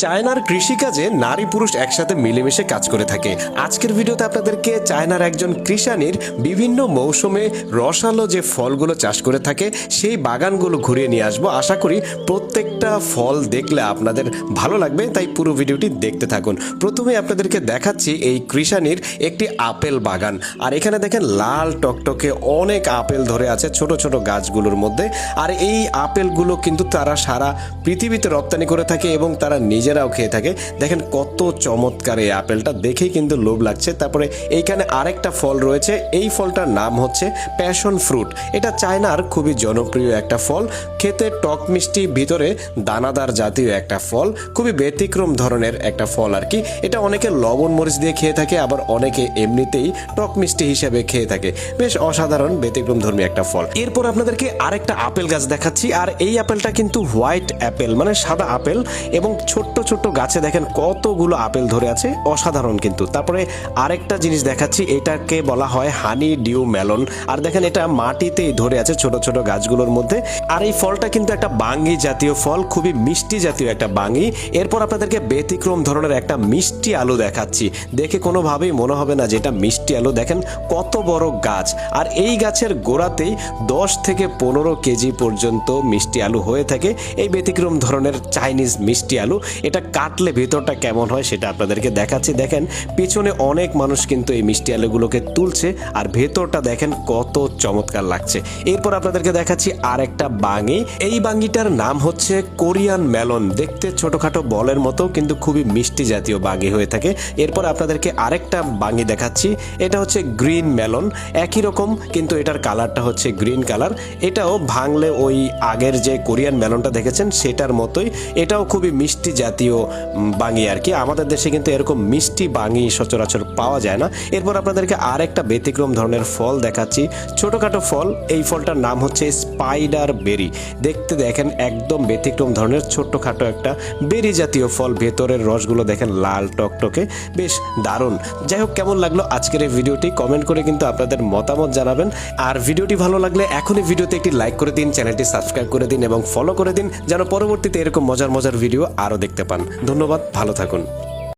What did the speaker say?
চায়নার কৃষিকাজে নারী পুরুষ একসাথে মিলেমিশে কাজ করে থাকে। আজকের ভিডিওতে আপনাদেরকে চায়নার একজন কৃষানীর বিভিন্ন মৌসুমে রসালো যে ফলগুলো চাষ করে থাকে সেই বাগানগুলো ঘুরিয়ে নিয়ে আসবো। আশা করি প্রত্যেকটা ফল দেখলে আপনাদের ভালো লাগবে, তাই পুরো ভিডিওটি দেখতে থাকুন। প্রথমে আপনাদেরকে দেখাচ্ছি এই কৃষানীর একটি আপেল বাগান। আর এখানে দেখেন লাল টকটকে অনেক আপেল ধরে আছে ছোট ছোট গাছগুলোর মধ্যে। আর এই আপেলগুলো কিন্তু তারা সারা পৃথিবীতে রপ্তানি করে থাকে এবং তারা নিজেরাও খেয়ে থাকে। দেখেন কত চমৎকার এই আপেলটা, দেখেই কিন্তু লোভ লাগছে। তারপরে এইখানে আরেকটা ফল রয়েছে, এই ফলটার নাম হচ্ছে প্যাশন ফ্রুট। এটা চায়নার খুবই জনপ্রিয় একটা ফল, খেতে টক মিষ্টি, ভিতরে দানাদার জাতীয় একটা ফল, খুবই ব্যতিক্রম ধরনের একটা ফল আর কি। এটা অনেকে লবণ মরিচ দিয়ে খেয়ে থাকে, আবার অনেকে এমনিতেই টক মিষ্টি হিসেবে খেয়ে থাকে। বেশ অসাধারণ ব্যতিক্রম ধর্মী একটা ফল। এরপর আপনাদেরকে আরেকটা আপেল গাছ দেখাচ্ছি। আর এই আপেলটা কিন্তু হোয়াইট অ্যাপেল, মানে সাদা আপেল, এবং ছোট্ট ছোট্ট গাছে দেখেন কতগুলো আপেল ধরে আছে, অসাধারণ কিন্তু। তারপরে আরেকটা জিনিস দেখাচ্ছি, এটাকে বলা হয় হানি ডিউ মেলন। আর দেখেন এটা মাটিতেই ধরে আছে ছোট ছোট গাছগুলোর মধ্যে। আর এই ফলটা কিন্তু একটা বাঙ্গি জাতীয় ফল, খুবই মিষ্টি জাতীয় একটা বাঙ্গি। এরপর আপনাদেরকে ব্যতিক্রম ধরনের একটা মিষ্টি আলু দেখাচ্ছি। দেখে কোনোভাবেই মনে হবে না যে এটা মিষ্টি আলু। দেখেন কত বড় গাছ, আর এই গাছের গোড়াতেই 10 থেকে 15 কেজি পর্যন্ত মিষ্টি আলু হয়ে থাকে। এই ব্যতিক্রম ধরনের চাইনিজ মিষ্টি আলু, এটা কাটলে ভেতরটা কেমন হয় সেটা আপনাদেরকে দেখাচ্ছি। দেখেন পিছনে অনেক মানুষ কিন্তু এই মিষ্টি আলুগুলোকে তুলছে, আর ভেতরটা দেখেন কত চমৎকার লাগছে। এরপর আপনাদেরকে দেখাচ্ছি আরেকটা বাঙ্গি। এই বাঙ্গিটার নাম হচ্ছে কোরিয়ান মেলন। দেখতে ছোটখাটো বলের মতো, কিন্তু খুবই মিষ্টি জাতীয় বাঙ্গি হয়ে থাকে। এরপর আপনাদেরকে আরেকটা বাঙ্গি দেখাচ্ছি, এটা হচ্ছে গ্রিন মেলন। একই রকম, কিন্তু এটার কালারটা হচ্ছে গ্রিন কালার। এটাও ভাঙলে ওই আগের যে কোরিয়ান মেলনটা দেখেছেন সেটার মতোই, এটাও খুবই মিষ্টি জাতীয় বাঙ্গি আর কি। আমাদের দেশে কিন্তু এরকম মিষ্টি বাঙ্গি সচরাচর পাওয়া যায় না। এরপর আপনাদেরকে আরেকটা ব্যতিক্রম ধরনের ফল দেখাচ্ছি, ছোটখাটো ফল। এই ফলটার নাম হচ্ছে স্পাইডার বেরি। দেখতে দেখেন একদম ব্যতিক্রম ধরনের ছোট্টখাটো একটা বেরি জাতীয় ফল, ভেতরের রসগুলো দেখেন লাল টকটকে, বেশ দারুণ। যাই হোক, কেমন লাগলো আজকের এই ভিডিওটি কমেন্ট করে কিন্তু আপনাদের মতামত জানাবেন। আর ভিডিওটি ভালো লাগলে এখনই ভিডিওতে একটি লাইক করে দিন, চ্যানেলটি সাবস্ক্রাইব করে দিন এবং ফলো করে দিন, যেন পরবর্তীতে এরকম মজার মজার ভিডিও আরও দেখতে পান। ধন্যবাদ, ভালো থাকুন।